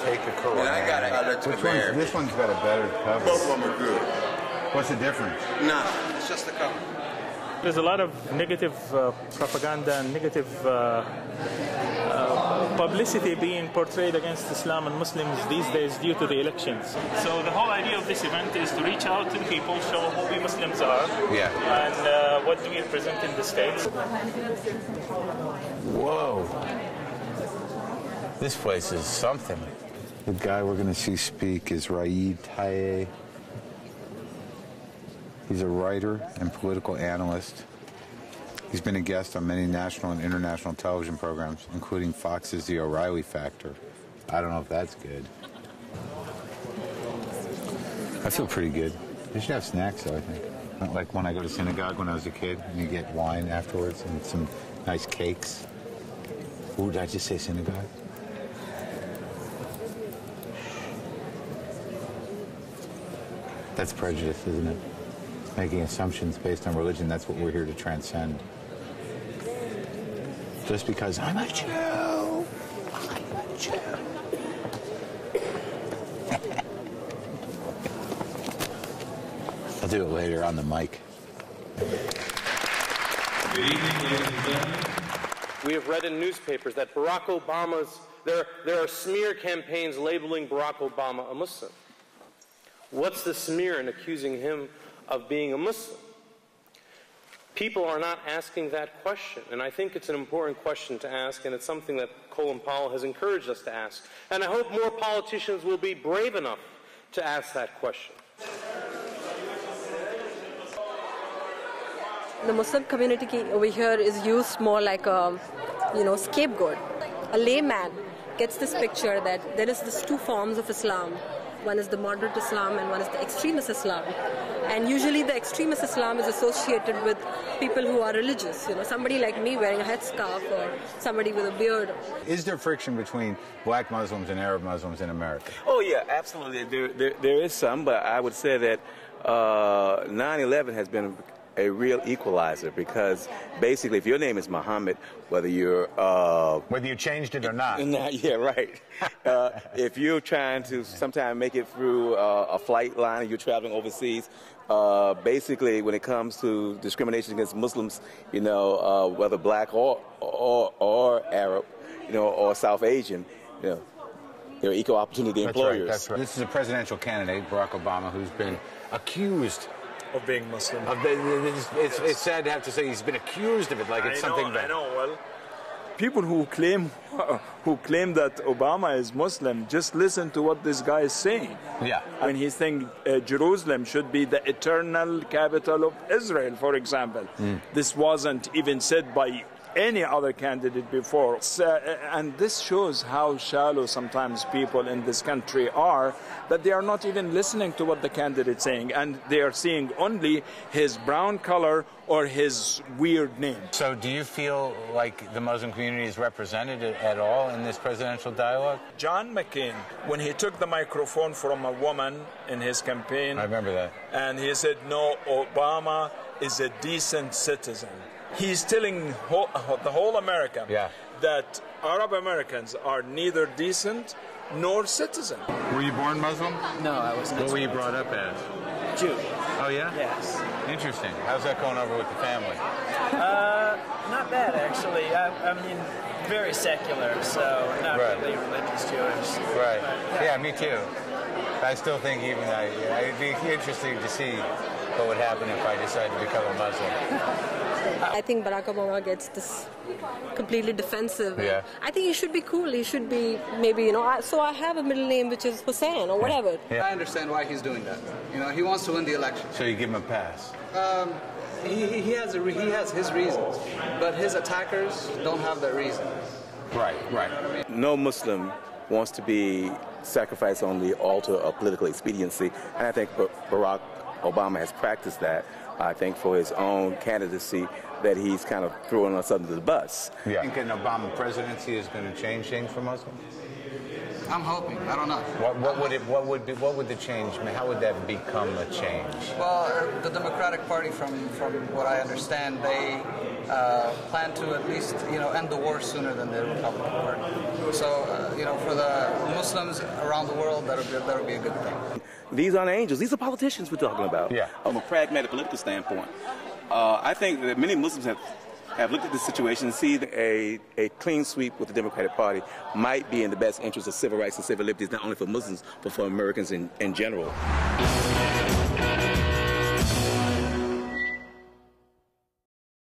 take a Quran. And I got it. This one's got a better cover. Both of them are good. What's the difference? Nothing. It's just the cover. There's a lot of negative propaganda and negative publicity being portrayed against Islam and Muslims these days due to the elections. So the whole idea of this event is to reach out to the people, show who we Muslims are, and what do we represent in the States. Whoa. This place is something. The guy we're going to see speak is Raed Taye. He's a writer and political analyst. He's been a guest on many national and international television programs, including Fox's The O'Reilly Factor. I don't know if that's good. I feel pretty good. They should have snacks, though, I think. Like when I go to synagogue when I was a kid, and you get wine afterwards and some nice cakes. Ooh, did I just say synagogue? That's prejudice, isn't it? Making assumptions based on religion, that's what we're here to transcend. Just because I'm a Jew, I'm a Jew. I'll do it later on the mic. Good evening, ladies and gentlemen. We have read in newspapers that Barack Obama's, there are smear campaigns labeling Barack Obama a Muslim. What's the smear in accusing him of being a Muslim? People are not asking that question, and I think it's an important question to ask, and it's something that Colin Powell has encouraged us to ask. And I hope more politicians will be brave enough to ask that question. The Muslim community over here is used more like a, scapegoat. A layman gets this picture that there is these two forms of Islam. One is the moderate Islam and one is the extremist Islam. And usually the extremist Islam is associated with people who are religious. Somebody like me wearing a headscarf or somebody with a beard. Is there friction between black Muslims and Arab Muslims in America? Oh, yeah, absolutely. There is some, but I would say that 9/11 has been a real equalizer, because basically if your name is Muhammad, whether you changed it or not. Yeah, right. If you're trying to sometime make it through a flight line and you're traveling overseas, basically when it comes to discrimination against Muslims, whether black or Arab, or South Asian, they're equal opportunity employers. That's right. This is a presidential candidate, Barack Obama, who's been accused of being Muslim. It's sad to have to say he's been accused of it, like it's something bad. I know. Well, people who claim that Obama is Muslim, just listen to what this guy is saying. Yeah. I mean, he's saying Jerusalem should be the eternal capital of Israel, for example. This wasn't even said by any other candidate before. And this shows how shallow sometimes people in this country are, that they are not even listening to what the candidate's saying, and they are seeing only his brown color or his weird name. So do you feel like the Muslim community is represented at all in this presidential dialogue? John McCain, when he took the microphone from a woman in his campaign, I remember that, and he said, no, Obama is a decent citizen. He's telling the whole America that Arab Americans are neither decent nor citizen. Were you born Muslim? No, I was not. What were you brought up as? Jew. Oh, yeah? Yes. Interesting. How's that going over with the family? Not bad, actually. I mean, very secular, so not really religious Jewish. Right. But, yeah, me too. I still think even it'd be interesting to see what would happen if I decided to become a Muslim. I think Barack Obama gets this completely defensive. Yeah. I think he should be cool. He should be maybe, so I have a middle name which is Hussein or whatever. Yeah. I understand why he's doing that. He wants to win the election. So you give him a pass? He has his reasons, but his attackers don't have their reasons. Right. No Muslim wants to be sacrificed on the altar of political expediency, and I think Barack Obama has practiced that. I think for his own candidacy, that he's kind of throwing us under the bus. Yeah. You think an Obama presidency is going to change things for Muslims? I'm hoping. I don't know. What would the change? I mean, how would that become a change? Well, the Democratic Party, from what I understand, they plan to at least end the war sooner than the Republican Party. So for the Muslims around the world, that'll be a good thing. These aren't angels. These are politicians we're talking about. Yeah. From a pragmatic political standpoint, I think that many Muslims have looked at this situation and see that a clean sweep with the Democratic Party might be in the best interest of civil rights and civil liberties, not only for Muslims, but for Americans in general.